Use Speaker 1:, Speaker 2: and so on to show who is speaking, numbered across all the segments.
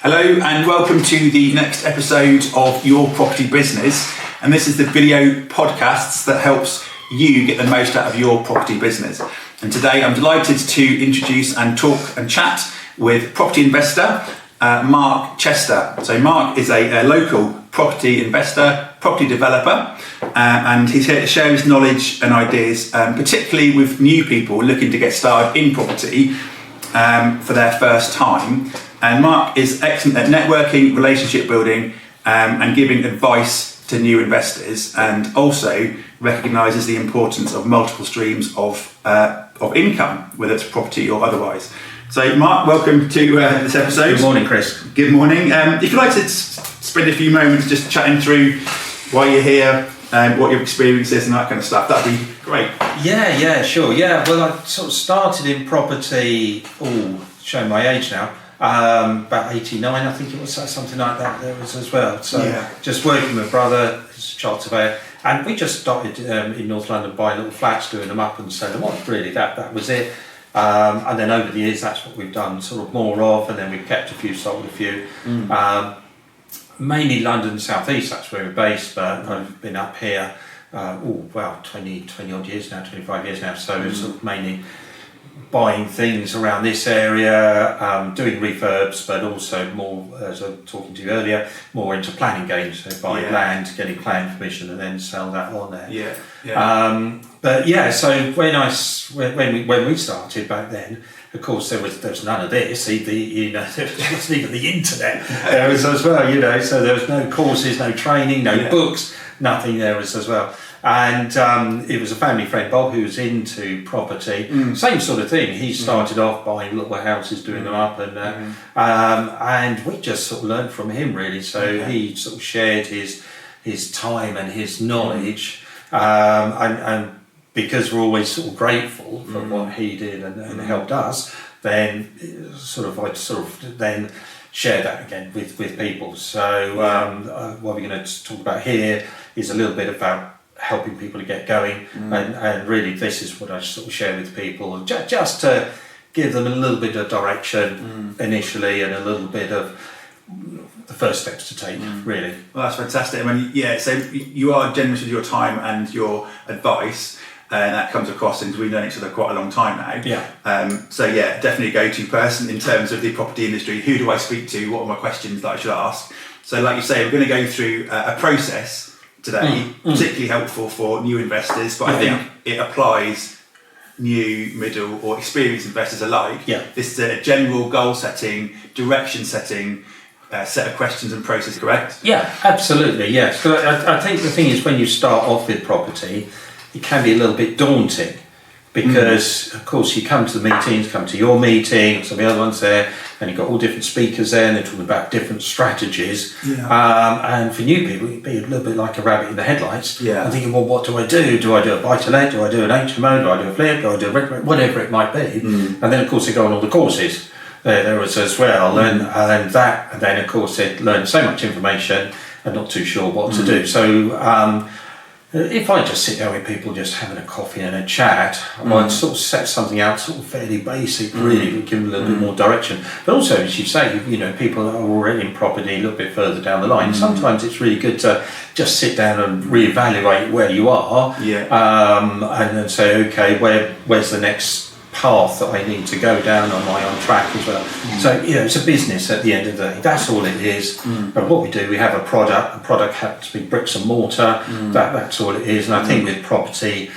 Speaker 1: Hello and welcome to the next episode of Your Property Business, and this is the video podcasts that helps you get the most out of your property business. And today I'm delighted to introduce and talk and chat with property investor Mark Chester. So Mark is a local property investor, property developer, and he's here to share his knowledge and ideas, particularly with new people looking to get started in property for their first time. And Mark is excellent at networking, relationship building, and giving advice to new investors, and also recognises the importance of multiple streams of income, whether it's property or otherwise. So Mark, welcome to this episode.
Speaker 2: Good morning, Chris.
Speaker 1: Good morning. If you'd like to spend a few moments just chatting through why you're here and what your experience is and that kind of stuff, that'd be great.
Speaker 2: Yeah, sure. Yeah, well, I sort of started in property, showing my age now, about 89, I think it was, something like that there was as well. So just working with brother, who's a child surveyor, and we just started in North London buying little flats, doing them up and selling them on. Really, that was it. And then over the years, that's what we've done sort of more of, and then we've kept a few, sold a few. Mainly London South East, that's where we're based, but I've been up here, 20 odd years now, 25 years now, so it's sort of mainly buying things around this area, doing refurbs, but also more, as I was talking to you earlier, more into planning games, so buying land, getting planning permission, and then sell that on there. So when we started back then, of course there was none of this. There wasn't even the internet there was as well. So there was no courses, no training, no books, nothing there was as well. And it was a family friend, Bob, who was into property. Same sort of thing. He started off buying little houses, doing them up, and we just sort of learned from him really. So he sort of shared his time and his knowledge, and because we're always sort of grateful for what he did and helped us, then I then share that again with people. So what we're going to talk about here is a little bit about helping people to get going, and really this is what I sort of share with people, just to give them a little bit of direction initially, and a little bit of the first steps to take, really. Well,
Speaker 1: that's fantastic. I mean, so you are generous with your time and your advice, and that comes across, and we've known each other quite a long time now. Definitely a go-to person in terms of the property industry. Who do I speak to? What are my questions that I should ask? So like you say, we're going to go through a process today, particularly helpful for new investors, but I think it applies new, middle or experienced investors alike. This is a general goal setting, direction setting set of questions and process, correct?
Speaker 2: Yeah, absolutely, yes. So I think the thing is, when you start off with property, it can be a little bit daunting, because of course you come to the meetings, come to your meeting, some of the other ones there, and you've got all different speakers there, and they're talking about different strategies. And for new people, it'd be a little bit like a rabbit in the headlights. I'm thinking, well, what do I do? Do I do a buy-to-let? Do I do an HMO? Do I do a flip? Do I do a whatever it might be? And then of course they go on all the courses there was as well, and then of course they learn so much information and not too sure what to do. So if I just sit down with people just having a coffee and a chat, I might sort of set something out sort of fairly basic, really, but give them a little bit more direction. But also, as you say, people that are already in property a little bit further down the line, sometimes it's really good to just sit down and reevaluate where you are, and then say, okay, where's the next path that I need to go down? Am I on track as well? So it's a business at the end of the day. That's all it is. But what we do, we have a product. The product has to be bricks and mortar. That's all it is. And I think with property,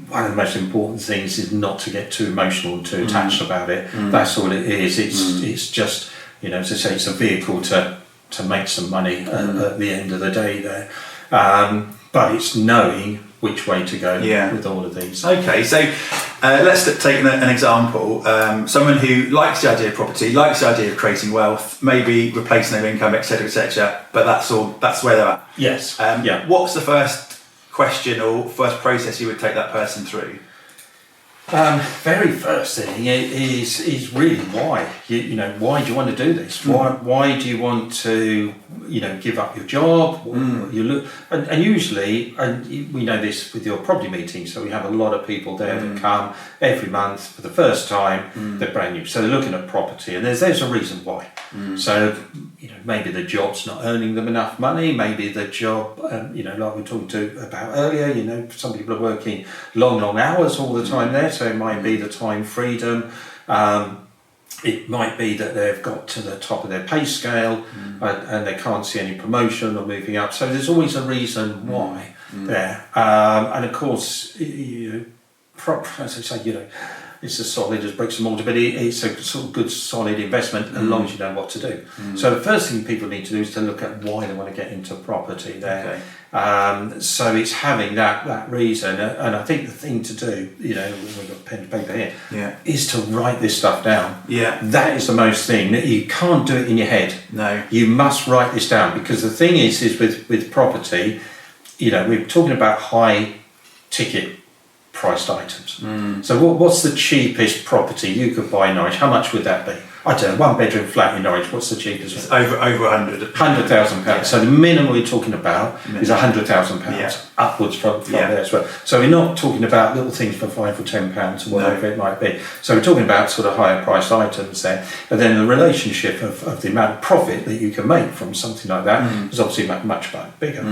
Speaker 2: one of the most important things is not to get too emotional and too attached about it. That's all it is. It's just, as I say, it's a vehicle to make some money at the end of the day there. But it's knowing which way to go with all of these.
Speaker 1: Okay, so let's take an example. Someone who likes the idea of property, likes the idea of creating wealth, maybe replacing their income, etc., but that's where they're at.
Speaker 2: Yes.
Speaker 1: What's the first question or first process you would take that person through?
Speaker 2: Very first thing is really why. Why do you want to do this? Why do you want to, give up your job? You look, and usually, and we know this with your property meetings. So we have a lot of people there that come every month for the first time. They're brand new, so they're looking at property, and there's a reason why. So maybe the job's not earning them enough money. Maybe the job, like we were talking about earlier. Some people are working long hours all the time there. So it might be the time freedom. It might be that they've got to the top of their pay scale and they can't see any promotion or moving up. So there's always a reason why there. And of course, as I say, it's as solid as bricks and mortar, but it's a sort of good, solid investment as long as you know what to do. So the first thing people need to do is to look at why they want to get into property there. Okay. So it's having that reason, and I think the thing to do, we've got pen and paper here, is to write this stuff down. Yeah. That is the most thing. You can't do it in your head. No. You must write this down, because the thing is with property, we're talking about high ticket priced items. So what's the cheapest property you could buy in Norwich? How much would that be? I don't know, 1-bedroom flat in Norwich, what's the cheapest?
Speaker 1: It's over 100.
Speaker 2: £100,000. Yeah. So the minimum we're talking about is £100,000, upwards from there as well. So we're not talking about little things for £5 or £10 or whatever it might be. So we're talking about sort of higher priced items there. And then the relationship of the amount of profit that you can make from something like that is obviously much bigger.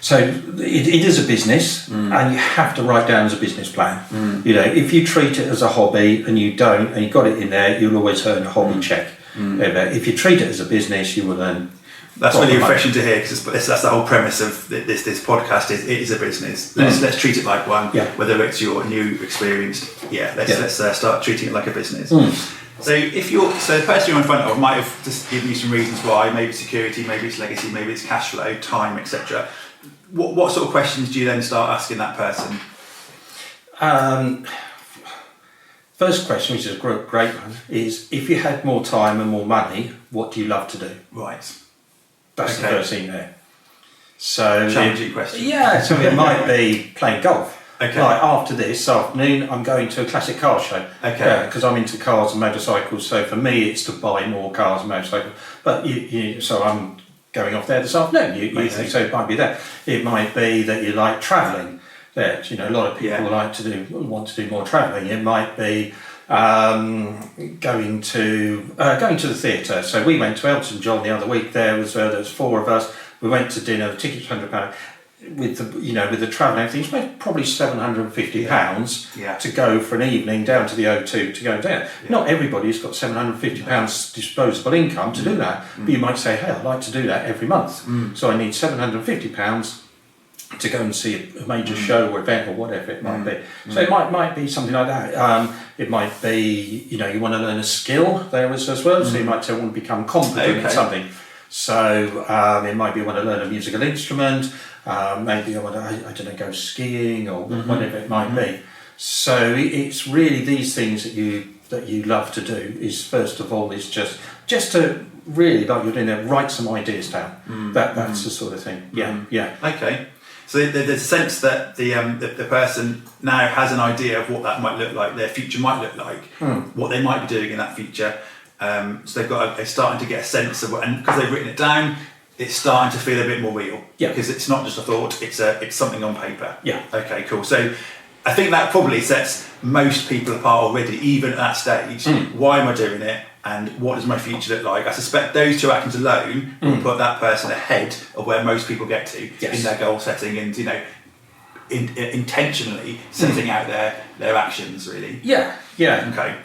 Speaker 2: So it is a business, and you have to write down as a business plan. If you treat it as a hobby and you don't, and you got it in there, you'll always earn a hobby check. If you treat it as a business, you will earn.
Speaker 1: That's really refreshing to hear, because that's the whole premise of this podcast. It is a business. Let's treat it like one. Yeah. Whether it's your new experienced, let's start treating it like a business. So the person you're in front of might have just given you some reasons why. Maybe it's security, maybe it's legacy, maybe it's cash flow, time, etc. What sort of questions do you then start asking that person?
Speaker 2: First question, which is a great one, is if you had more time and more money, what do you love to do?
Speaker 1: Right.
Speaker 2: That's the first thing there. So
Speaker 1: challenging question.
Speaker 2: Yeah, so it might be playing golf.
Speaker 1: Okay.
Speaker 2: Like after this afternoon, I'm going to a classic car show.
Speaker 1: Okay.
Speaker 2: Because I'm into cars and motorcycles, so for me it's to buy more cars and motorcycles. But so I'm going off there this afternoon. So it might be that. It might be that you like travelling. There, a lot of people want to do more travelling. It might be going to the theatre. So we went to Elton John the other week. There was 4 of us. We went to dinner. The ticket was £100. With the travel and everything, it's probably £750 to go for an evening down to the O2 to go down. Not everybody's got £750 disposable income to do that, but you might say, hey, I'd like to do that every month, so I need £750 to go and see a major show or event or whatever it might be. So it might be something like that. It might be, you want to learn a skill there as well, so you might say, I want to become competent in something. So it might be you want to learn a musical instrument, maybe I want to, go skiing or whatever it might be. So it's really these things that you love to do is first of all is just to really, like you're doing there, write some ideas down. That's the sort of thing. Yeah.
Speaker 1: Okay. So there's a sense that the person now has an idea of what that might look like, their future might look like, what they might be doing in that future. So they're starting to get a sense of, and because they've written it down, it's starting to feel a bit more real. Yeah. Because it's not just a thought; it's something on paper.
Speaker 2: Yeah.
Speaker 1: Okay. Cool. So I think that probably sets most people apart already, even at that stage. Why am I doing it? And what does my future look like? I suspect those 2 actions alone will put that person ahead of where most people get to in their goal setting, and intentionally setting out their actions. Really.
Speaker 2: Yeah. Yeah.
Speaker 1: Okay.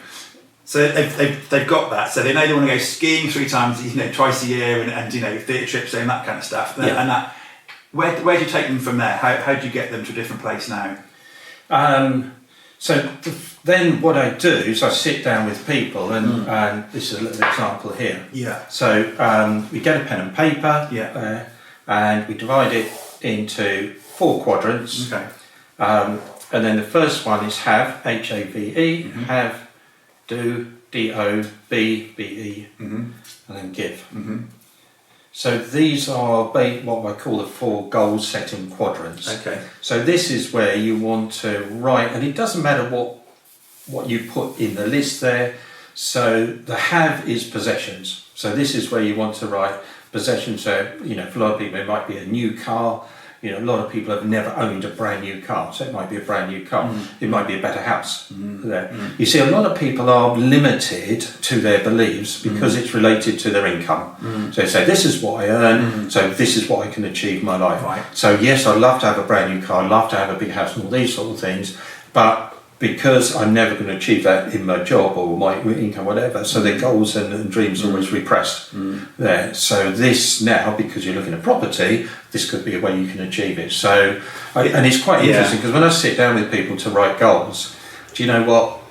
Speaker 1: So they've got that. So they know they want to go skiing 3 times, twice a year, and theatre trips and that kind of stuff. And that, where do you take them from there? How do you get them to a different place now?
Speaker 2: Then what I do is I sit down with people, and this is a little example here.
Speaker 1: Yeah.
Speaker 2: So we get a pen and paper, and we divide it into 4 quadrants.
Speaker 1: Okay.
Speaker 2: And then the first one is have, HAVE, have, do, DO, BE, and then give. So these are what I call the 4 goal setting quadrants.
Speaker 1: Okay.
Speaker 2: So this is where you want to write, and it doesn't matter what you put in the list there. So the have is possessions. So this is where you want to write possessions. So, for a lot of people it might be a new car. A lot of people have never owned a brand new car, so it might be a brand new car. It might be a better house. You see, a lot of people are limited to their beliefs because it's related to their income. So they say, this is what I earn, so this is what I can achieve in my life.
Speaker 1: Right.
Speaker 2: So yes, I'd love to have a brand new car, I'd love to have a big house and all these sort of things, but because I'm never going to achieve that in my job or my income, whatever, so their goals and dreams are always repressed there. So this now, because you're looking at property, this could be a way you can achieve it. So, and it's quite interesting because when I sit down with people to write goals, do you know what?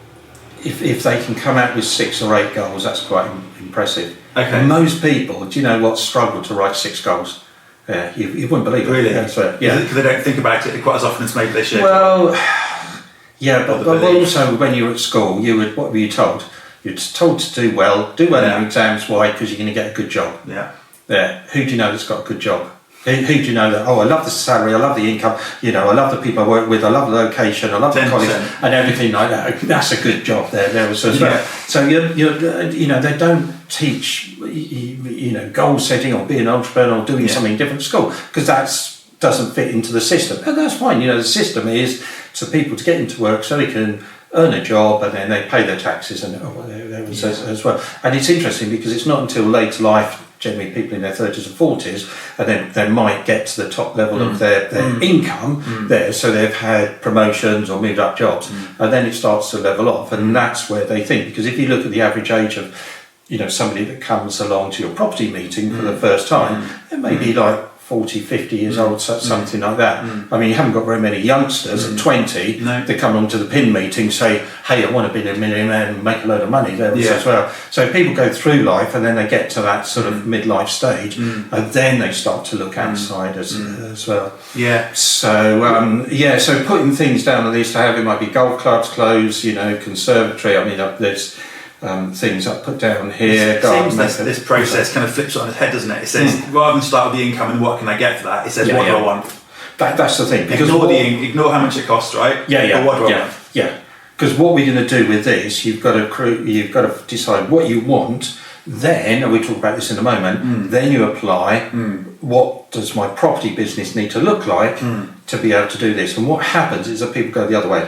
Speaker 2: If they can come out with 6 or 8 goals, that's quite impressive.
Speaker 1: Okay.
Speaker 2: Most people, do you know what, struggle to write 6 goals. Yeah, you wouldn't believe it.
Speaker 1: Really?
Speaker 2: Yeah.
Speaker 1: Because they don't think about it quite as often as maybe they should.
Speaker 2: Well, yeah, but also when you were at school, what were you told? You're told to do well in your exams. Why? Because you're going to get a good job.
Speaker 1: Yeah.
Speaker 2: There. Who do you know that's got a good job? Who do you know that? Oh, I love the salary, I love the income. I love the people I work with, I love the location, I love the
Speaker 1: 10%.
Speaker 2: college, and everything like that. That's a good job there as well.
Speaker 1: Yeah.
Speaker 2: So they don't teach goal setting or being an entrepreneur or doing something different at school because doesn't fit into the system, and that's fine. The system is for people to get into work so they can earn a job and then they pay their taxes and as well. And it's interesting because it's not until later life, generally people in their 30s and 40s, and then they might get to the top level of their income there, so they've had promotions or moved up jobs, and then it starts to level off, and that's where they think, because if you look at the average age of somebody that comes along to your property meeting for the first time, it may be like 40, 50 years old, something like that. I mean, you haven't got very many youngsters at 20 that come along to the PIN meeting say, hey, I want to be a millionaire and make a load of money there as well. So people go through life and then they get to that sort of midlife stage and then they start to look outside as well.
Speaker 1: Yeah.
Speaker 2: So, so putting things down on the list to have, it might be golf clubs, clothes, conservatory. I mean, there's things I put down here.
Speaker 1: It seems this process kind of flips it on its head, doesn't it? It says rather than start with the income and what can I get for that, it says what do I want.
Speaker 2: That's the thing. Because
Speaker 1: ignore how much it costs, right?
Speaker 2: Yeah.
Speaker 1: But what do I want?
Speaker 2: Yeah. Because what we're going to do with this, you've got to decide what you want. Then, and we'll talk about this in a moment. Then you apply. What does my property business need to look like to be able to do this? And what happens is that people go the other way.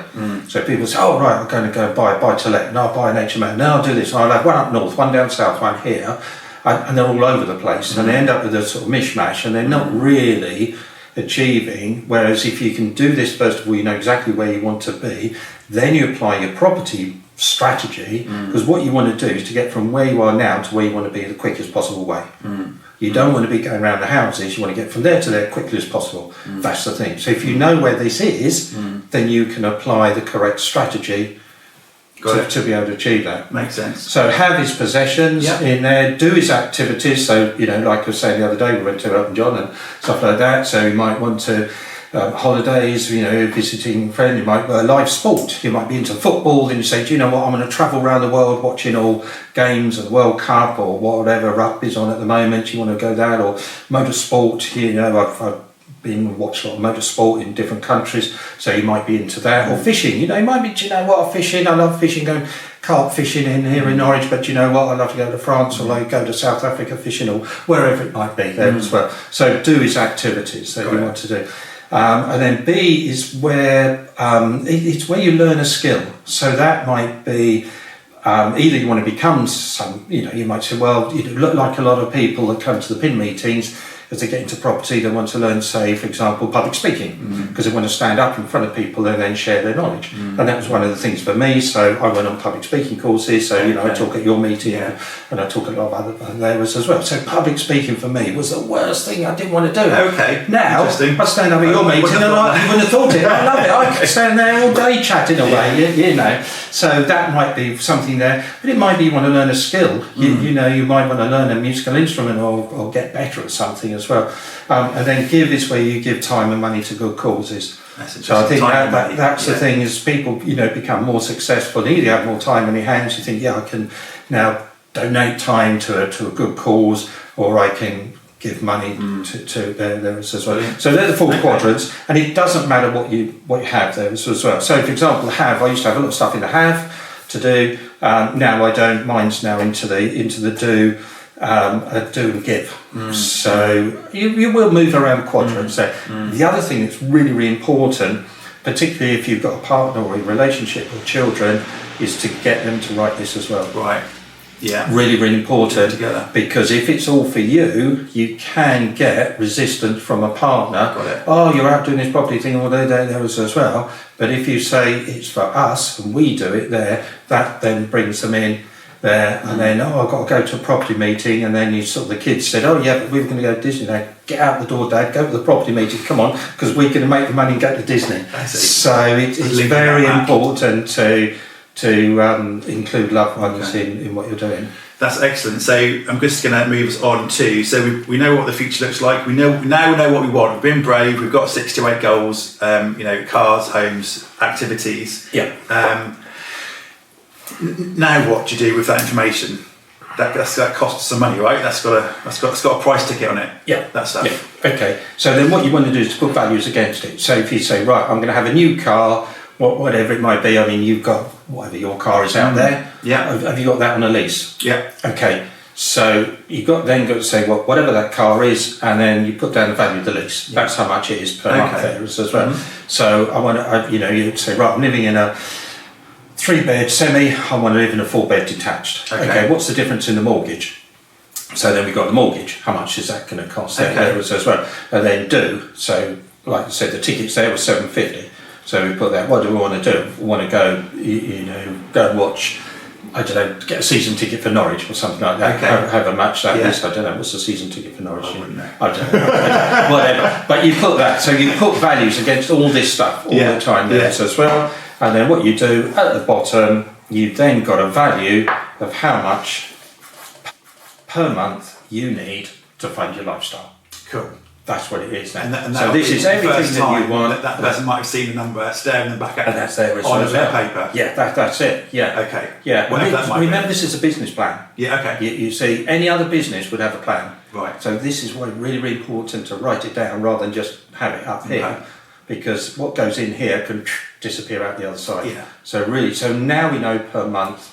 Speaker 2: So people say, "Oh right, I'm going to go buy to let. No, I'll buy an HMO. No, I'll do this. I'll have one up north, one down south, one here," and they're all over the place, and they end up with a sort of mishmash, and they're not really achieving. Whereas if you can do this, first of all, you know exactly where you want to be. Then you apply your property strategy, because what you want to do is to get from where you are now to where you want to be the quickest possible way. You don't want to be going around the houses, you want to get from there to there quickly as possible. That's the thing. So if you know where this is, then you can apply the correct strategy to be able to achieve that.
Speaker 1: Makes sense.
Speaker 2: So have his possessions in there, do his activities. So, like I was saying the other day, we went to Elton John and stuff like that. So you might want to holidays, visiting friends, you might live sport, you might be into football, and you say, do you know what, I'm going to travel around the world watching all games of the World Cup or whatever rugby's on at the moment, you want to go that, or motorsport, I've been watching a lot of motorsport in different countries, so you might be into that, or fishing, you might be, do you know what, fishing, I love fishing, going carp fishing in here in Norwich, but you know what, I'd love to go to France or go to South Africa fishing, or wherever it might be there as well. So do his activities that you want to do. And then B is where it's where you learn a skill. So that might be either you want to become you might say, well, you look like a lot of people that come to the PIN meetings. As they get into property, they want to learn, say, for example, public speaking, because they want to stand up in front of people and then share their knowledge. And that was one of the things for me. So I went on public speaking courses. So, I talk at your meeting and I talk at a lot of other areas as well. So public speaking for me was the worst thing I didn't want to do.
Speaker 1: Okay.
Speaker 2: Now, I stand up at your meeting and you wouldn't have thought it. I love it. I could stand there all day chatting away, So that might be something there. But it might be you want to learn a skill. You might want to learn a musical instrument or get better at something as well, and then give is where you give time and money to good causes. So I think that's the thing, is people become more successful. Either you have more time in your hands, you think I can now donate time to a good cause, or I can give money to there as well.
Speaker 1: Brilliant.
Speaker 2: So they're the four quadrants, and it doesn't matter what you have there as well. So for example, I used to have a lot of stuff in the have to do. Now I don't. Mine's now into the do. Do and give. So you will move around quadrants there. The other thing that's really, really important, particularly if you've got a partner or a relationship or children, is to get them to write this as well.
Speaker 1: Right. Yeah.
Speaker 2: Really, really important.
Speaker 1: Together.
Speaker 2: Because if it's all for you, you can get resistance from a partner.
Speaker 1: Got it.
Speaker 2: Oh, you're out doing this property thing all day there as well. But if you say it's for us and we do it there, that then brings them in there, and then I've got to go to a property meeting, and then the kids said, oh yeah, but we were going to go to Disney now. Get out the door, Dad, go to the property meeting, come on, because we're going to make the money and go to Disney. So it's very important to include loved ones in what you're doing.
Speaker 1: That's excellent. So I'm just going to move us on to, so we know what the future looks like. We know what we want. We've been brave. We've got 6 to 8 goals. Cars, homes, activities.
Speaker 2: Yeah.
Speaker 1: Now what do you do with that information? That costs some money, right? That's got a price ticket on it.
Speaker 2: Yeah.
Speaker 1: That stuff.
Speaker 2: Yeah. Okay. So then what you want to do is to put values against it. So if you say, right, I'm going to have a new car, whatever it might be. I mean, you've got whatever your car is out there.
Speaker 1: Yeah.
Speaker 2: Have you got that on a lease?
Speaker 1: Yeah.
Speaker 2: Okay. So you've got to say, well, whatever that car is, and then you put down the value of the lease. Yeah. That's how much it is per month there as well. So I want to, you'd say, right, I'm living in a 3-bed semi, I want to live in a 4-bed detached. Okay, what's the difference in the mortgage? So then we've got the mortgage. How much is that going to cost there as well? And then so like I said, the tickets there were $7.50. So we put that, what do we want to do? We want to go, go and watch, I don't know, get a season ticket for Norwich or something like that. Have a match that is, I don't know, what's the season ticket for Norwich? I don't know. Whatever. But you put that, so you put values against all this stuff all the time there as well. And then what you do at the bottom, you've then got a value of how much per month you need to fund your lifestyle.
Speaker 1: Cool.
Speaker 2: That's what it is now.
Speaker 1: And
Speaker 2: so this is everything that you want.
Speaker 1: That person might have seen the number, staring them back at
Speaker 2: and that's there
Speaker 1: on a bit of paper.
Speaker 2: Yeah, that's it. Yeah.
Speaker 1: Okay.
Speaker 2: Yeah. Remember, this is a business plan.
Speaker 1: Yeah. Okay.
Speaker 2: You see, any other business would have a plan.
Speaker 1: Right.
Speaker 2: So this is why it's really, really important to write it down rather than just have it up here, because what goes in here can disappear out the other side.
Speaker 1: Yeah.
Speaker 2: So now we know per month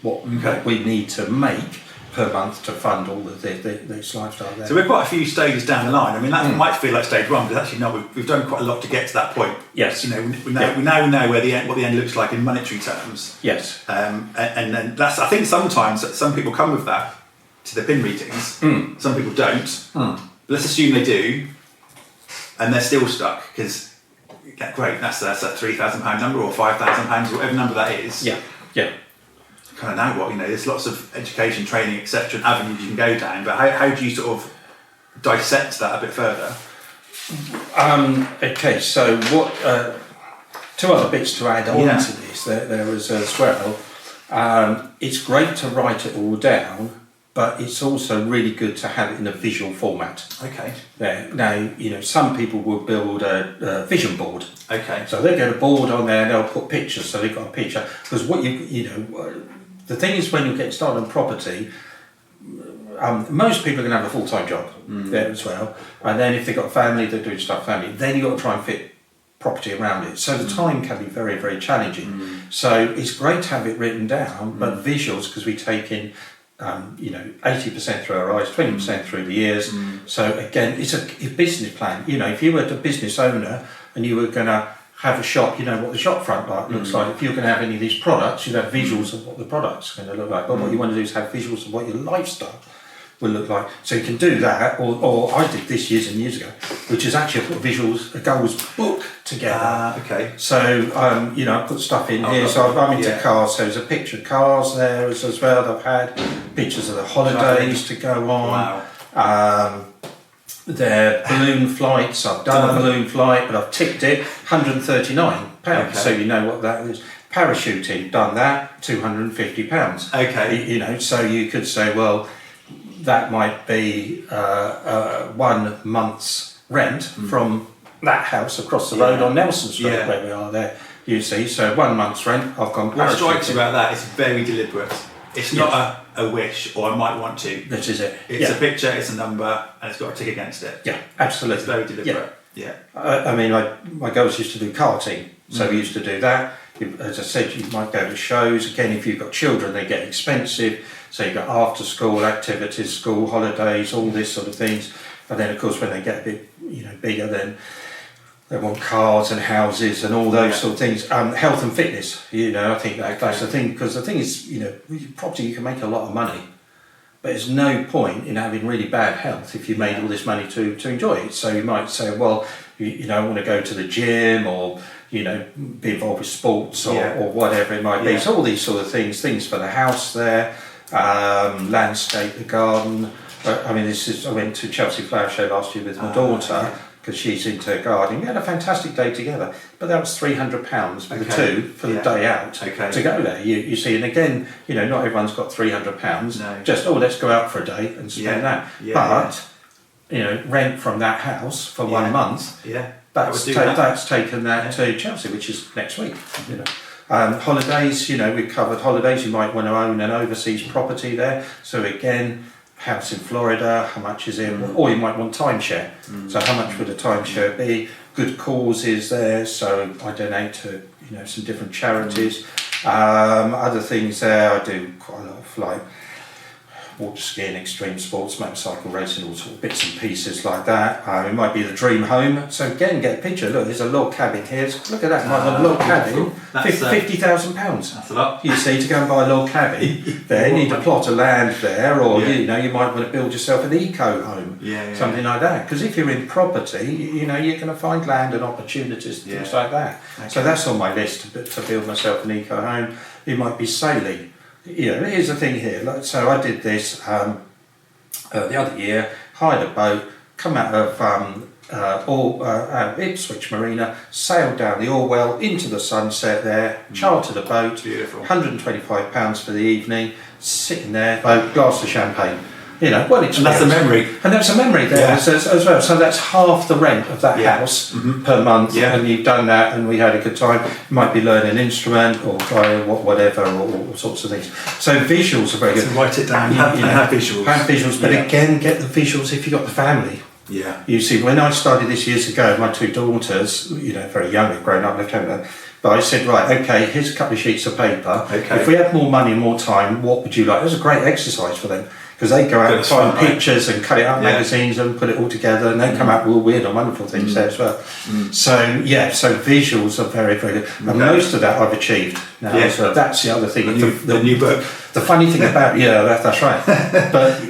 Speaker 2: what we need to make per month to fund all of this lifestyle there.
Speaker 1: So we're quite a few stages down the line. I mean, that might feel like stage 1, but actually no, we've done quite a lot to get to that point.
Speaker 2: Yes.
Speaker 1: We now know what the end looks like in monetary terms.
Speaker 2: Yes.
Speaker 1: And then that's, I think sometimes some people come with that to the PIN meetings. Some people don't. But let's assume they do, and they're still stuck because great, that's that £3,000 number or £5,000, whatever number that is.
Speaker 2: Yeah. Yeah.
Speaker 1: Kind of now what, there's lots of education, training, etc. and avenues you can go down, but how do you sort of dissect that a bit further?
Speaker 2: Okay, so what 2 other bits to add on to this there is as well. It's great to write it all down, but it's also really good to have it in a visual format.
Speaker 1: Okay.
Speaker 2: Now, some people will build a vision board.
Speaker 1: Okay.
Speaker 2: So they get a board on there and they'll put pictures, so they've got a picture. Because what the thing is, when you get started on property, most people are going to have a full-time job there as well. And then if they've got a family, they're doing family, then you've got to try and fit property around it. So the time can be very, very challenging. So it's great to have it written down, but visuals, because we take in 80% through our eyes, 20% through the ears. So again, it's a business plan. If you were a business owner and you were going to have a shop, what the shop front looks like. If you're going to have any of these products, you'd have visuals of what the product's going to look like. But what you want to do is have visuals of what your lifestyle will look like. So you can do that, or I did this years and years ago, which is actually I put a goals book together.
Speaker 1: Okay.
Speaker 2: So I put stuff in here. So I'm into cars. So there's a picture of cars there as well. I've had pictures of the holidays to go on.
Speaker 1: Wow.
Speaker 2: Their balloon flights. I've done a balloon flight, but I've ticked it. £139.
Speaker 1: Okay.
Speaker 2: So you know what that is. Parachuting, done that. £250.
Speaker 1: Okay.
Speaker 2: So you could say, well, that might be 1 month's rent from that house across the road on Nelson Street where we are there. You see, so 1 month's rent. I've gone.
Speaker 1: What strikes you about that is very deliberate. It's not a wish or I might want to.
Speaker 2: This is it.
Speaker 1: It's a picture, it's a number, and it's got a tick against it.
Speaker 2: Yeah, absolutely.
Speaker 1: It's very deliberate. Yeah.
Speaker 2: I mean, my girls used to do karting, so we used to do that. As I said, you might go to shows. Again, if you've got children, they get expensive. So you've got after school activities, school holidays, all this sort of things. And then, of course, when they get a bit, bigger, then they want cars and houses and all those sort of things. Health and fitness, I think that's the thing. Because the thing is, property, you can make a lot of money. But there's no point in having really bad health if you made all this money to enjoy it. So you might say, well, I want to go to the gym or, be involved with sports or whatever it might be. So all these sort of things for the house there, landscape, the garden. I went to Chelsea Flower Show last year with my daughter because she's into gardening. We had a fantastic day together, but that was £300 for the two for the day out to go there. You see, and again, not everyone's got £300.
Speaker 1: No.
Speaker 2: Just let's go out for a day and spend that. But rent from that house for 1 month.
Speaker 1: Yeah.
Speaker 2: That's taken that to Chelsea, which is next week. Holidays. We've covered holidays. You might want to own an overseas property there. So again, house in Florida, how much is in, or you might want timeshare. So how much would a timeshare be? Good causes there, so I donate to some different charities. Other things there, I do quite a lot of water skiing, extreme sports, motorcycle racing, all sort of bits and pieces like that. It might be the dream home. So again, get a picture. Look, there's a log cabin here. Look at that. You might want a log cabin. £50,000.
Speaker 1: That's a lot.
Speaker 2: You see, to go and buy a log cabin there, you need a plot of land there, or you might want to build yourself an eco home, something like that. Because if you're in property, you're going to find land and opportunities and things like that. Okay. So that's on my list to build myself an eco home. It might be sailing. Here's the thing here. So I did this the other year, hired a boat, come out of Ipswich Marina, sailed down the Orwell into the sunset there, chartered a boat,
Speaker 1: beautiful.
Speaker 2: £125 for the evening, sitting there, a glass of champagne. Well, it's
Speaker 1: and that's a memory.
Speaker 2: And that's a memory there as well. So that's half the rent of that house per month, and you've done that, and we had a good time. You might be learning an instrument or whatever, or all sorts of things. So visuals are very good.
Speaker 1: So write it down. Have visuals.
Speaker 2: Have visuals, but again, get the visuals if you've got the family.
Speaker 1: Yeah.
Speaker 2: You see, when I started this years ago, my two daughters, very young, had grown up, left home. But I said, right, okay, here's a couple of sheets of paper. Okay. If we had more money and more time, what would you like? It was a great exercise for them. Because they go out and find pictures and cut it out magazines and put it all together, and they come out with all weird and wonderful things there as well. So visuals are very, very good. And most of that I've achieved now. So that's the other thing.
Speaker 1: The new book.
Speaker 2: The funny thing about that's right.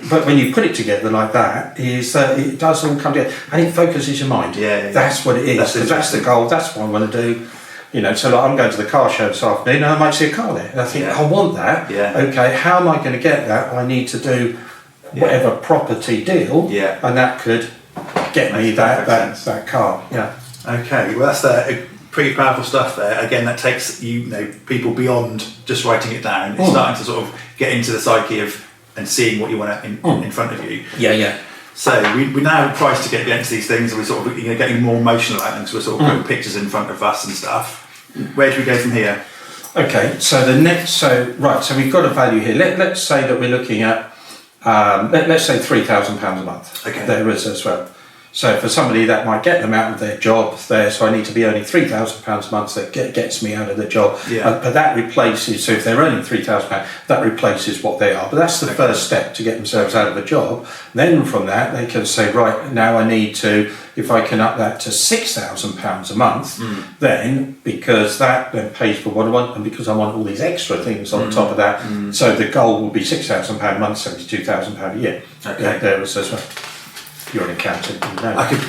Speaker 2: but when you put it together like that, is that it does all come together and it focuses your mind. That's what it is. That's the goal. That's what I want to do. So I'm going to the car show this afternoon and I might see a car there and I think, I want that. Okay, how am I going to get that? I need to do whatever property deal and that could get me that car.
Speaker 1: Okay, well that's pretty powerful stuff there. Again, that takes people beyond just writing it down. It's starting to sort of get into the psyche of and seeing what you want in front of you. So we now have a price to get against these things, and we're sort of getting more emotional about them because we're sort of putting pictures in front of us and stuff. Where do we go from here?
Speaker 2: Okay, so so we've got a value here. Let's say that we're looking at let's say £3,000 a month. Okay. There is as well. So for somebody that might get them out of their job there, so I need to be earning £3,000 a month that gets me out of the job. But that replaces, so if they're earning £3,000, that replaces what they are. But that's the first step to get themselves out of a job. Then from that, they can say, right, now I need to, if I can up that to £6,000 a month, then because that then pays for what I want, and because I want all these extra things on top of that, so the goal will be £6,000 a month, £72,000 a year.
Speaker 1: Okay.
Speaker 2: There was as well. You're an accountant, you know.
Speaker 1: I could,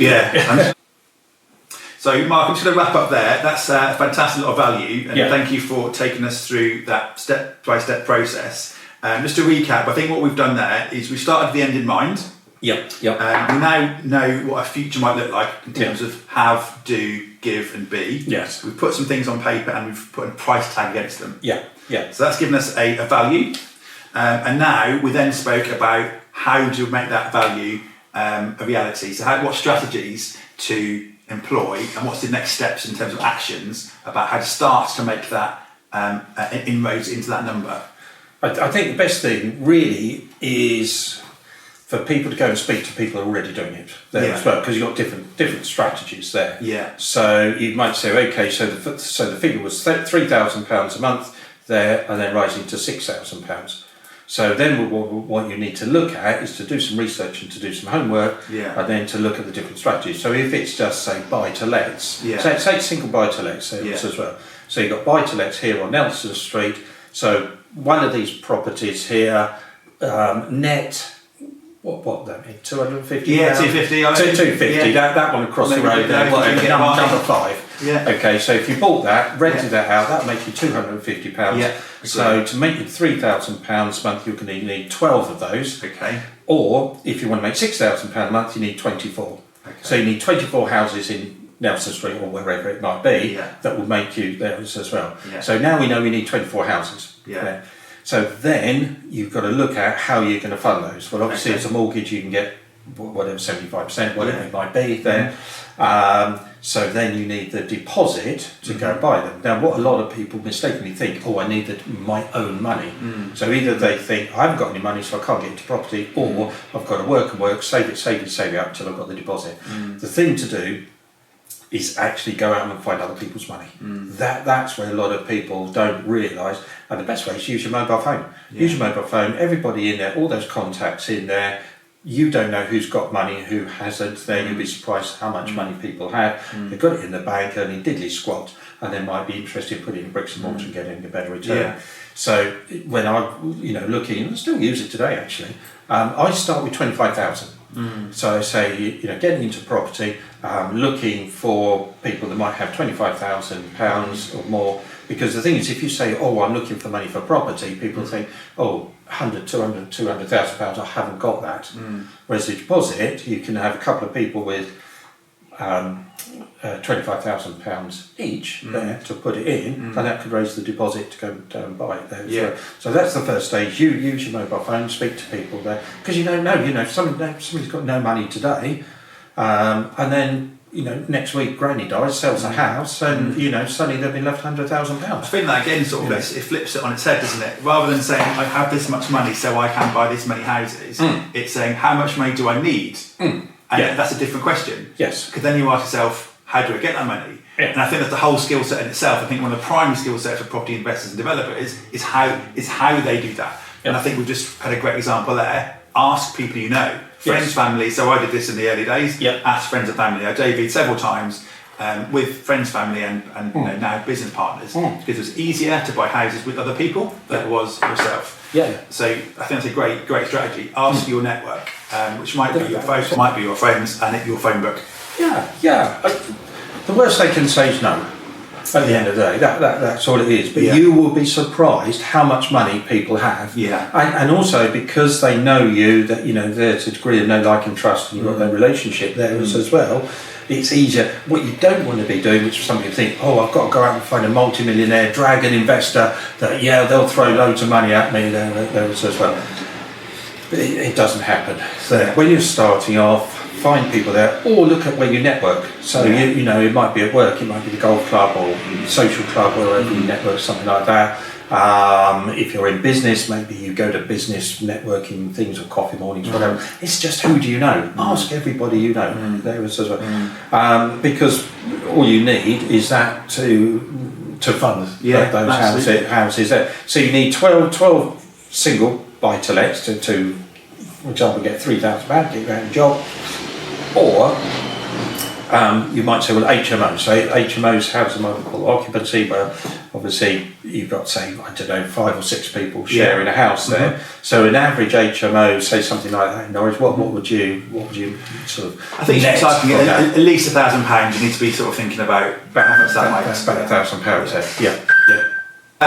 Speaker 1: So, Mark, I'm just going to wrap up there. That's a fantastic lot of value, and thank you for taking us through that step-by-step process. Just to recap, I think what we've done there is we started the end in mind. We now know what a future might look like in terms of have, do, give, and be.
Speaker 2: Yes.
Speaker 1: We've put some things on paper and we've put a price tag against them.
Speaker 2: So
Speaker 1: that's given us a value, and now we then spoke about how to make that value a reality. So what strategies to employ and what's the next steps in terms of actions about how to start to make that inroads into that number.
Speaker 2: I think the best thing really is for people to go and speak to people who are already doing it there as well, because you've got different strategies there.
Speaker 1: Yeah.
Speaker 2: So you might say, okay, so the figure was £3,000 a month there, and then rising to £6,000. So then what you need to look at is to do some research and to do some homework, and then to look at the different strategies. So if it's just, say, buy-to-lets, say single buy-to-lets as well. So you've got buy-to-lets here on Nelson Street. So one of these properties here, net, what that mean? 250?
Speaker 1: Yeah, 250.
Speaker 2: 250. That one across the road there, whatever, number 5.
Speaker 1: Yeah.
Speaker 2: Okay, so if you bought that, rented that out, that makes you £250.
Speaker 1: Yeah.
Speaker 2: So to make it £3,000 a month, you're going to need 12 of those.
Speaker 1: Okay.
Speaker 2: Or if you want to make £6,000 a month, you need 24. Okay. So you need 24 houses in Nelson Street or wherever it might be that will make you those as well. Yeah. So now we know we need 24 houses.
Speaker 1: Yeah.
Speaker 2: So then you've got to look at how you're going to fund those. Well, obviously, it's a mortgage, you can get whatever, 75%, whatever it might be there. So then you need the deposit to go and buy them. Now, what a lot of people mistakenly think, I need my own money. So either they think, I haven't got any money, so I can't get into property, or I've got to work, save it up until I've got the deposit. The thing to do is actually go out and find other people's money. That's where a lot of people don't realise. And the best way is use your mobile phone. Use your mobile phone, everybody in there, all those contacts in there. You don't know who's got money, who hasn't. There, you'll be surprised how much money people have. They've got it in the bank, earning diddly squat, and they might be interested in putting in bricks and mortar and getting a better return. So when I'm, looking, and I still use it today actually, I start with 25,000. So I say, getting into property, looking for people that might have £25,000 or more. Because the thing is, if you say, I'm looking for money for property, people think, 100, 200, £200,000, I haven't got that. Whereas the deposit, you can have a couple of people with £25,000 each there to put it in, and that could raise the deposit to go and buy it there. So that's the first stage. You use your mobile phone, speak to people there, because you don't know. Somebody's got no money today, and then next week Granny dies, sells a house, and suddenly they've been left £100,000.
Speaker 1: I think that again it flips it on its head, doesn't it? Rather than saying I have this much money so I can buy this many houses, it's saying how much money do I need? And that's a different question.
Speaker 2: Yes.
Speaker 1: Because then you ask yourself, how do I get that money? And I think that's the whole skill set in itself. I think one of the primary skill sets for property investors and developers is how they do that. And I think we've just had a great example there. Ask people you know. Friends, family. So I did this in the early days. Ask friends and family. I JV'd several times with friends, family, and now business partners, because it was easier to buy houses with other people than it was yourself. So I think that's a great strategy. Ask your network, which might be your folks, might be your friends, and your phone book.
Speaker 2: The worst they can say is no. At the end of the day, that's all it is. But you will be surprised how much money people have. And also because they know you, that there's a degree of know, like, and trust, and you've got that relationship there as well. It's easier. What you don't want to be doing, which some people think, I've got to go out and find a multi-millionaire dragon investor that they'll throw loads of money at me there as well. But it doesn't happen. So when you're starting off, find people there, or look at where you network. So it might be at work, it might be the golf club or social club, or wherever you network, something like that. If you're in business, maybe you go to business networking things or coffee mornings, whatever. It's just, who do you know? Ask everybody you know there as well. Because all you need is that to fund those houses there. So you need 12 single buy-to-lets to, for example, get £3,000, get that a job. Or you might say, HMOs. So HMOs, housing multiple occupancy, where obviously you've got, say, 5 or 6 people sharing a house there. So an average HMO, say something like that in Norwich, what would you sort of?
Speaker 1: I think you're talking at least £1,000. You need to be sort of thinking about how much that might
Speaker 2: cost. About £1,000. Yeah.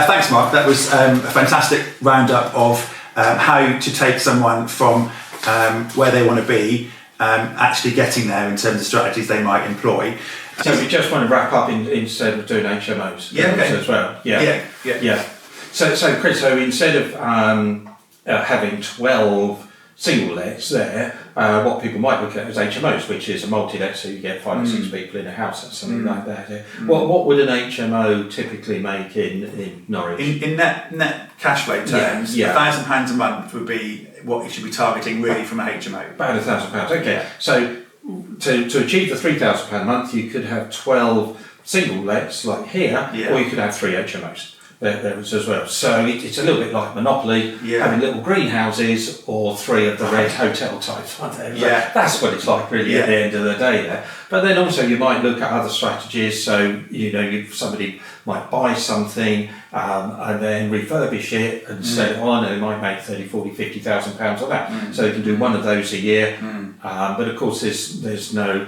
Speaker 1: Thanks, Mark. That was a fantastic roundup of how to take someone from where they want to be. Actually getting there in terms of strategies they might employ.
Speaker 2: So we just want to wrap up instead of doing HMOs as well. So Chris, instead of having 12 single lets there, what people might look at as HMOs, which is a multi-let, so you get 5 or 6 people in a house, or something like that. What would an HMO typically make in Norwich?
Speaker 1: In net cash flow terms, £1,000 a month would be what you should be targeting really from a HMO.
Speaker 2: About £1,000. Okay, so to achieve the £3,000 a month, you could have 12 single lets like here, or you could have 3 HMOs. There was as well. So it's a little bit like Monopoly, having little greenhouses or 3 of the red hotel types. That's what it's like really at the end of the day there. But then also you might look at other strategies. So, somebody might buy something and then refurbish it and sell it on, and they might make 30, 40, 50,000 pounds on that. So they can do one of those a year. But of course there's no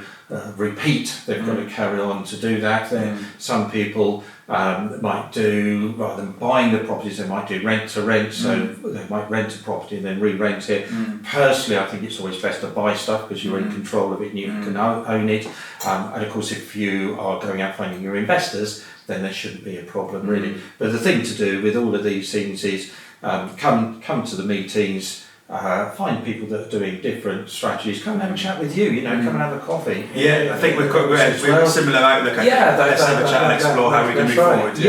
Speaker 2: repeat. They've got to carry on to do that. Some people might do, rather than buying the properties, they might do rent to rent, so they might rent a property and then re-rent it. Personally, I think it's always best to buy stuff because you're in control of it and you can own it. And of course, if you are going out finding your investors, then there shouldn't be a problem really. But the thing to do with all of these things is come to the meetings. Find people that are doing different strategies. Come and have a chat with you. Come and have a coffee.
Speaker 1: I think we're a similar outlook. Let's have a chat and explore how we can move forward.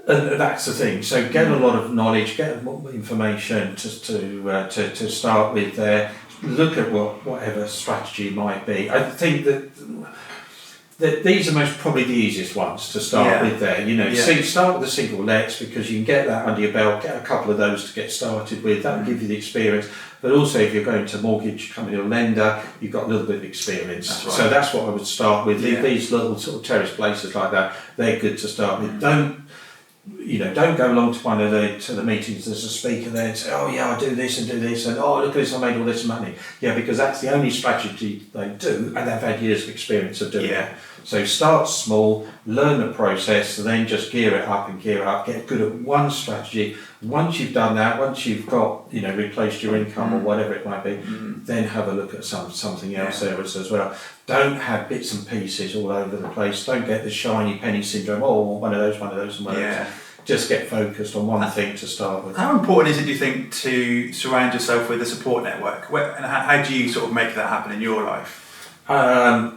Speaker 2: And that's the thing. So get a lot of knowledge, get information to start with there. Look at whatever strategy might be. I think that these are probably the easiest ones to start with there. Start with the single lets because you can get that under your belt, get a couple of those to get started with. That will give you the experience. But also if you're going to mortgage company or lender, you've got a little bit of experience.
Speaker 1: That's right.
Speaker 2: So that's what I would start with. These little sort of terrace places like that, they're good to start with. Don't go along to one of the meetings. There's a speaker there and say, "Oh yeah, I do this and do this," and "Oh look at this, I made all this money." Yeah, because that's the only strategy they do, and they've had years of experience of doing it. So start small, learn the process, and then just gear it up. Get good at one strategy. Once you've done that, once you've got replaced your income or whatever it might be, then have a look at something else there as well. Don't have bits and pieces all over the place. Don't get the shiny penny syndrome. Oh, one of those, and one of those. Just get focused on one thing to start with.
Speaker 1: How important is it, do you think, to surround yourself with a support network? And how do you sort of make that happen in your life?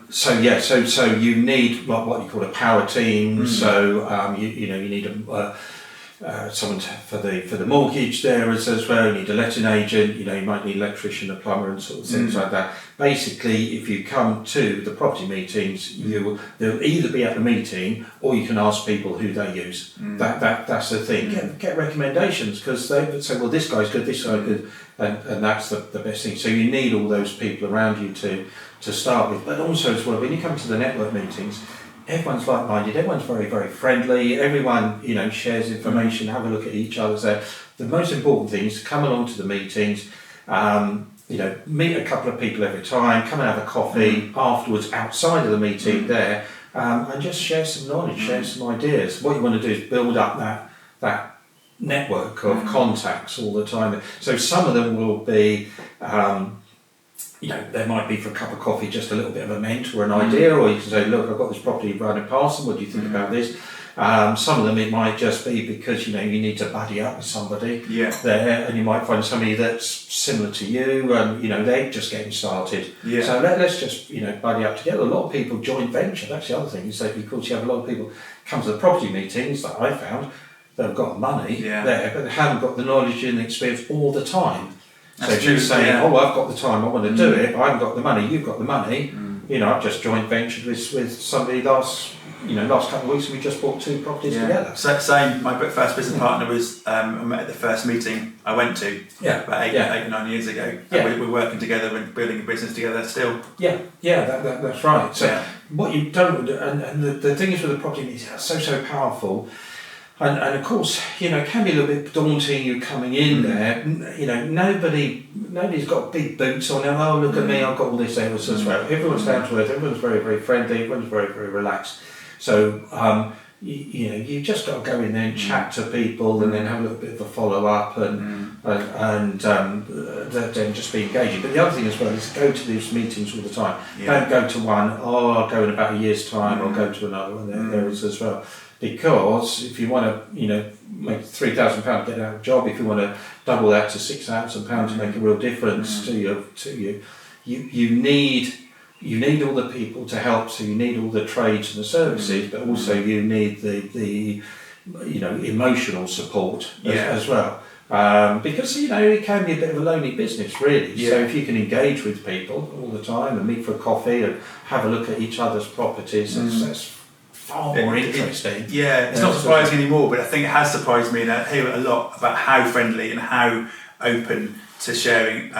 Speaker 2: So you need what you call a power team. So you need someone for the mortgage there as well. You need a letting agent. You might need an electrician, a plumber, and sort of things like that. Basically, if you come to the property meetings, they'll either be at the meeting or you can ask people who they use. That's the thing. Get recommendations because they would say, "Well, this guy's good, this guy's good," and that's the best thing. So you need all those people around you to start with, but also as well when you come to the network meetings, everyone's like-minded, everyone's very, very friendly, everyone shares information, have a look at each other. So the most important thing is to come along to the meetings, meet a couple of people every time, come and have a coffee afterwards outside of the meeting there, and just share some knowledge, share some ideas. What you want to do is build up that network of contacts all the time. So some of them will be there might be for a cup of coffee just a little bit of a mentor or an idea, or you can say, "Look, I've got this property running past them, what do you think about this?" Some of them it might just be because you need to buddy up with somebody there, and you might find somebody that's similar to you, and they're just getting started. So let's just buddy up together. A lot of people joint venture. That's the other thing. Is that because you have a lot of people come to the property meetings that I found, they've got money there, but they haven't got the knowledge and experience all the time. So if you're saying, "Oh, I've got the time, I want to do it, but I haven't got the money, you've got the money," I've just joint ventured with somebody last couple of weeks and we just bought 2 properties together.
Speaker 1: So same, my first business partner was, I met at the first meeting I went to about 8 or 9 years ago. We're working together and building a business together still.
Speaker 2: That's right. So what you don't, and the thing is with the property meetings, it's so powerful. And of course, it can be a little bit daunting. You coming in there, nobody's got big boots on. Oh, look at me! I've got all this there as well. Everyone's down to earth. Everyone's very, very friendly. Everyone's very, very relaxed. So you just got to go in there and chat to people, and then have a little bit of a follow up, and then just be engaging. But the other thing as well is go to these meetings all the time. Don't go to one. Oh, I'll go in about a year's time. I'll go to another one. There is as well. Because if you want to, make £3,000 get out of a job, if you want to double that to £6,000 to make a real difference to you, you need all the people to help. So you need all the trades and the services, but also you need the emotional support as well. Because it can be a bit of a lonely business, really. So if you can engage with people all the time and meet for a coffee and have a look at each other's properties, that's far more interesting.
Speaker 1: It's not surprising anymore, but I think it has surprised me, and I hear it a lot about how friendly and how open to sharing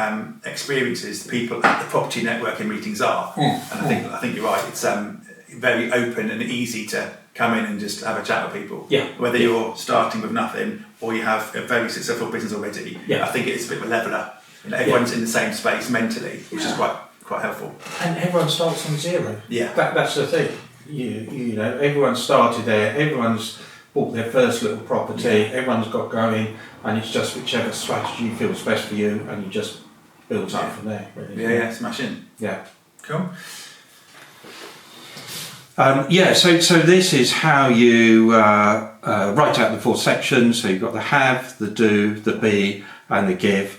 Speaker 1: experiences the people at the property networking meetings are. And I think you're right. It's very open and easy to come in and just have a chat with people. Whether you're starting with nothing or you have a very successful business already. I think it's a bit of a leveller. Everyone's in the same space mentally, which is quite helpful.
Speaker 2: And everyone starts on zero. That's the thing. Everyone started there. Everyone's bought their first little property. Everyone's got going, and it's just whichever strategy feels best for you, and you just build up from there. Really.
Speaker 1: Smash in. Cool.
Speaker 2: So this is how you write out the 4 sections. So you've got the have, the do, the be, and the give.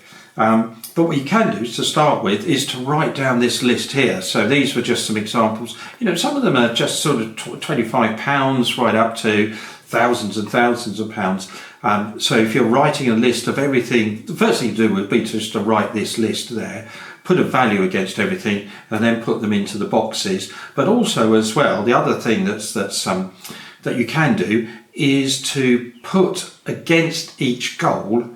Speaker 2: But what you can do to start with is to write down this list here. So these were just some examples. Some of them are just sort of £25 right up to thousands and thousands of pounds. So if you're writing a list of everything, the first thing to do would be just to write this list there, put a value against everything, and then put them into the boxes. But also as well, the other thing that you can do is to put against each goal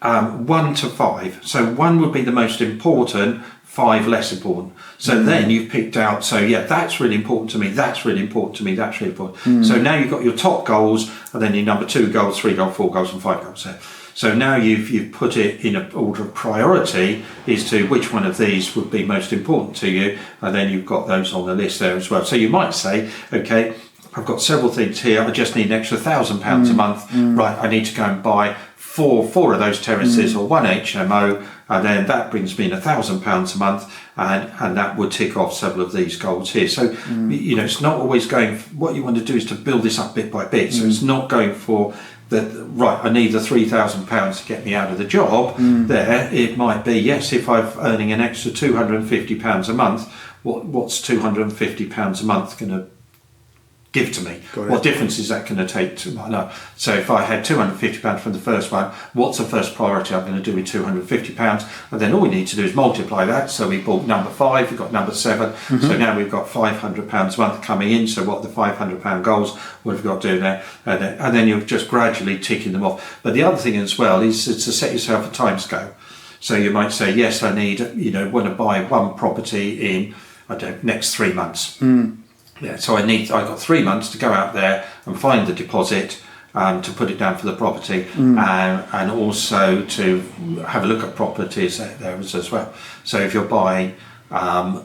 Speaker 2: 1 to 5. So 1 would be the most important, 5 less important. So then you've picked out, that's really important to me, that's really important to me, that's really important. So now you've got your top goals, and then your number 2 goals, 3 goals, 4 goals, and 5 goals. So now you've put it in an order of priority as to which one of these would be most important to you, and then you've got those on the list there as well. So you might say, okay, I've got several things here, I just need an extra £1,000 a month. Right, I need to go and buy four of those terraces or 1 HMO, and then that brings me in £1,000 a month, and that would tick off several of these goals here. So it's not always going. What you want to do is to build this up bit by bit. So it's not going for I need the £3,000 to get me out of the job. There, it might be if I'm earning an extra £250 a month. What's £250 a month going to give to me? What difference is that going to take to my life? So if I had £250 from the first one, what's the first priority I'm going to do with £250? And then all we need to do is multiply that. So we bought number 5, we've got number 7. So now we've got £500 a month coming in. So what are the £500 goals? What have we got to do there? And then you're just gradually ticking them off. But the other thing as well is to set yourself a time scale. So you might say, yes, I need, want to buy one property in, next 3 months. So I've got 3 months to go out there and find the deposit to put it down for the property, and also to have a look at properties there as well. So if you're buying 4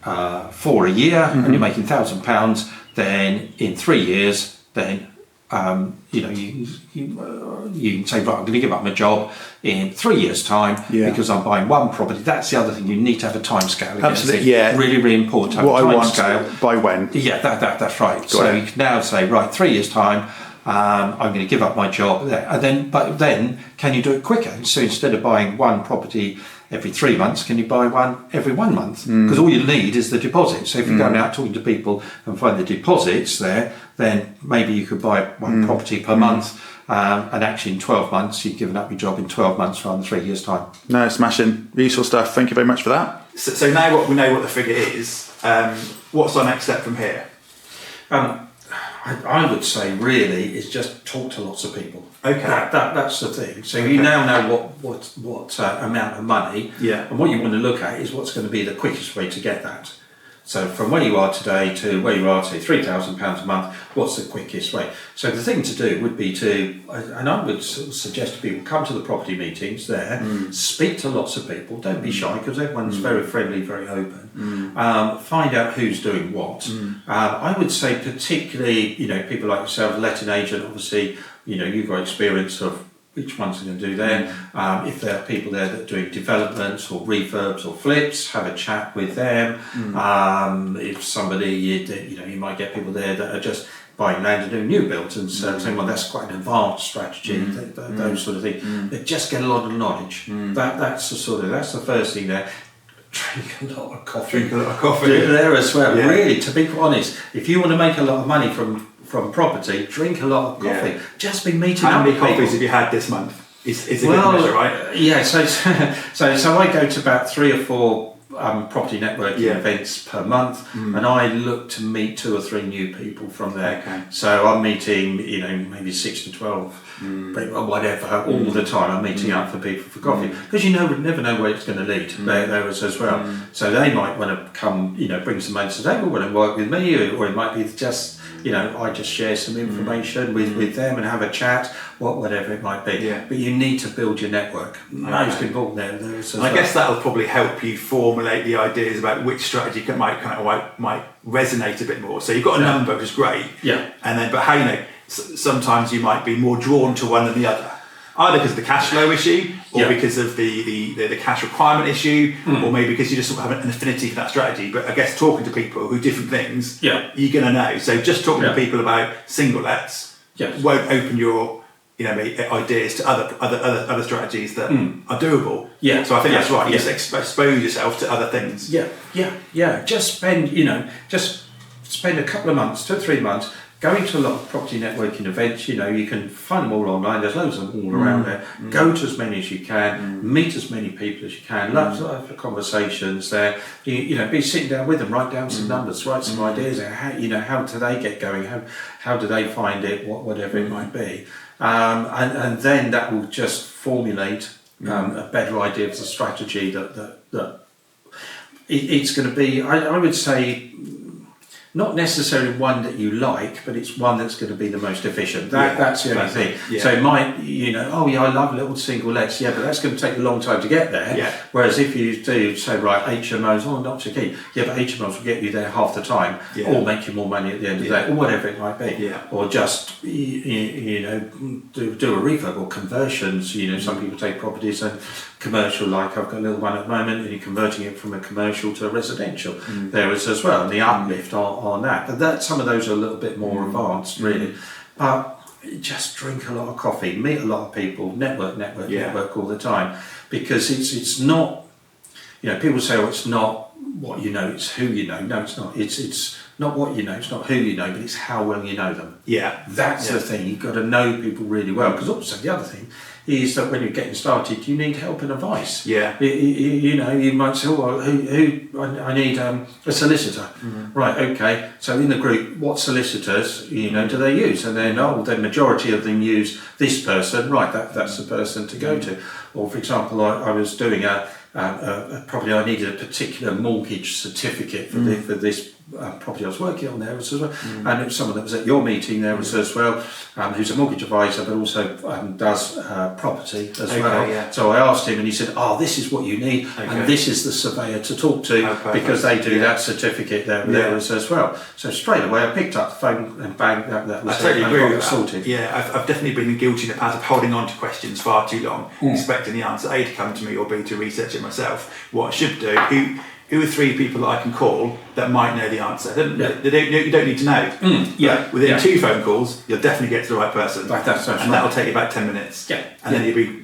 Speaker 2: a year and you're making £1,000, then in 3 years, then you can say, right, I'm going to give up my job in 3 years' time because I'm buying one property. That's the other thing. You need to have a time scale.
Speaker 1: Absolutely,
Speaker 2: Really, really important to have
Speaker 1: what
Speaker 2: a time
Speaker 1: I want
Speaker 2: scale.
Speaker 1: By when?
Speaker 2: Yeah, that's right. You can now say, right, 3 years' time, I'm going to give up my job there. But then, can you do it quicker? So instead of buying one property every 3 months, can you buy one every 1 month? Because all you need is the deposit. So if you're going out talking to people and find the deposits there, then maybe you could buy one property per month, and actually in 12 months you've given up your job in 12 months rather than 3 years' time.
Speaker 1: No, smashing. Useful stuff. Thank you very much for that. So now we know what the figure is, what's our next step from here?
Speaker 2: I would say really is just talk to lots of people.
Speaker 1: Okay.
Speaker 2: That's the thing. So you now know what amount of money, and what you want to look at is what's going to be the quickest way to get that. So from where you are today to where you are, say £3,000 a month, what's the quickest way? So the thing to do would be and I would sort of suggest to people, come to the property meetings there, speak to lots of people, don't be shy because everyone's very friendly, very open. Find out who's doing what. I would say particularly, people like yourself, letting agent, obviously, you've got experience of which ones are going to do there. If there are people there that are doing developments or refurbs or flips, have a chat with them. If somebody, you might get people there that are just buying land and doing new builds and saying, well, that's quite an advanced strategy, those sort of things. They just get a lot of knowledge. That's the first thing there. Drink a lot of coffee. There as well. Yeah. Really, to be honest, if you want to make a lot of money from property, drink a lot of coffee. Yeah. Just be meeting
Speaker 1: up
Speaker 2: with
Speaker 1: people. How many coffees have you had this month? Is a good measure, right?
Speaker 2: Yeah. So I go to about 3 or 4 property networking events per month, and I look to meet 2 or 3 new people from there. Okay. So I'm meeting, maybe 6 to 12 people, or whatever, all the time. I'm meeting up for people for coffee because never know where it's going to lead. There as well. So they might want to come, bring some money to the table, want to work with me, or it might be just. I just share some information with them and have a chat, whatever it might be. Yeah. But you need to build your network. Most important there.
Speaker 1: I guess that'll probably help you formulate the ideas about which strategy might resonate a bit more. So you've got a number, which is great.
Speaker 2: Yeah.
Speaker 1: And then, but sometimes you might be more drawn to one than the other. Either because of the cash flow issue, or because of the cash requirement issue, or maybe because you just sort of have an affinity for that strategy. But I guess talking to people who do different things, you're going to know. So just talking to people about single lets won't open your ideas to other strategies that are doable. Yeah. So I think that's right. You just expose yourself to other things.
Speaker 2: Yeah. Just spend a couple of months, 2 or 3 months. Going to a lot of property networking events, you can find them all online. There's loads of them all around there. Go to as many as you can. Meet as many people as you can. Lots of conversations there. Be sitting down with them. Write down some numbers. Write some ideas. How do they get going? How do they find it? Whatever it might be. And then that will just formulate a better idea of the strategy that it's going to be. I would say. Not necessarily one that you like, but it's one that's going to be the most efficient. That's the only thing. Yeah. So it might, I love little single lets, but that's going to take a long time to get there. Yeah. Whereas if you do say, HMOs, not so keen. Yeah, but HMOs will get you there half the time, or make you more money at the end of the day, or whatever it might be. Yeah. Or just, do a refurb or conversions. Some people take properties and commercial, like I've got a little one at the moment, and you're converting it from a commercial to a residential. There is as well, and the uplift on that. But some of those are a little bit more advanced, really. But just drink a lot of coffee, meet a lot of people, network all the time, because it's not. People say, it's not what you know, it's who you know. No, it's not. It's not what you know, it's not who you know, but it's how well you know them. Yeah, that's the thing. You've got to know people really well, because also the other thing is that when you're getting started, you need help and advice. Yeah. You might say, I need a solicitor. Right, okay. So in the group, what solicitors, do they use? And then, the majority of them use this person. Right, that's the person to go to. Or for example, I was doing a property, I needed a particular mortgage certificate for this property I was working on there as well, and it was someone that was at your meeting there as well, who's a mortgage advisor but also does property as well. Yeah. So I asked him and he said, this is what you need, and this is the surveyor to talk to, because they do that certificate there as well. So straight away I picked up the phone and bang, that was
Speaker 1: totally agree with that.
Speaker 2: Sorted.
Speaker 1: Yeah, I've definitely been guilty in the past of holding on to questions far too long, expecting the answer A to come to me or B to research it myself. What I should do, who are 3 people that I can call that might know the answer? You don't need to know. Within 2 phone calls, you'll definitely get to the right person. That'll take you about 10 minutes. Yeah. And then you'll be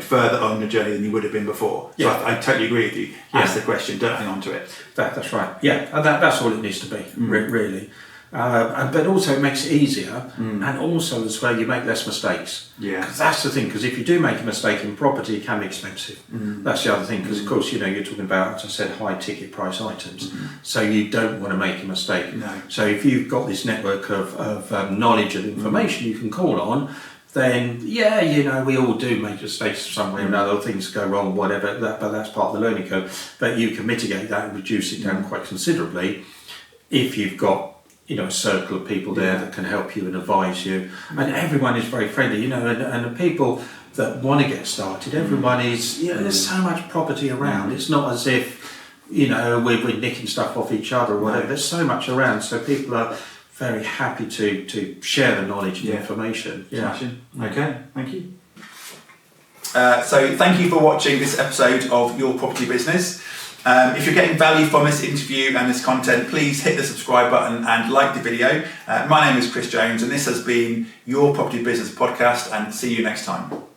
Speaker 1: further on the journey than you would have been before. So I totally agree with you. Ask the question, don't hang on to it.
Speaker 2: That's right. Yeah, and that's all it needs to be, really. But also it makes it easier, and also as well you make less mistakes. Yeah, because that's the thing. Because if you do make a mistake in property, it can be expensive. That's the other thing. Because of course you're talking about, as I said, high ticket price items. So you don't want to make a mistake. No. So if you've got this network of knowledge and information you can call on, then we all do make mistakes somewhere or another. Things go wrong, whatever. But that's part of the learning curve. But you can mitigate that and reduce it down quite considerably if you've got a circle of people there that can help you and advise you, and everyone is very friendly, and the people that want to get started, everyone is, there's so much property around. It's not as if, we're nicking stuff off each other or whatever. There's so much around, so people are very happy to share the knowledge and information.
Speaker 1: Okay, thank you. So thank you for watching this episode of Your Property Business. If you're getting value from this interview and this content, please hit the subscribe button and like the video. My name is Chris Jones, and this has been Your Property Business Podcast, and see you next time.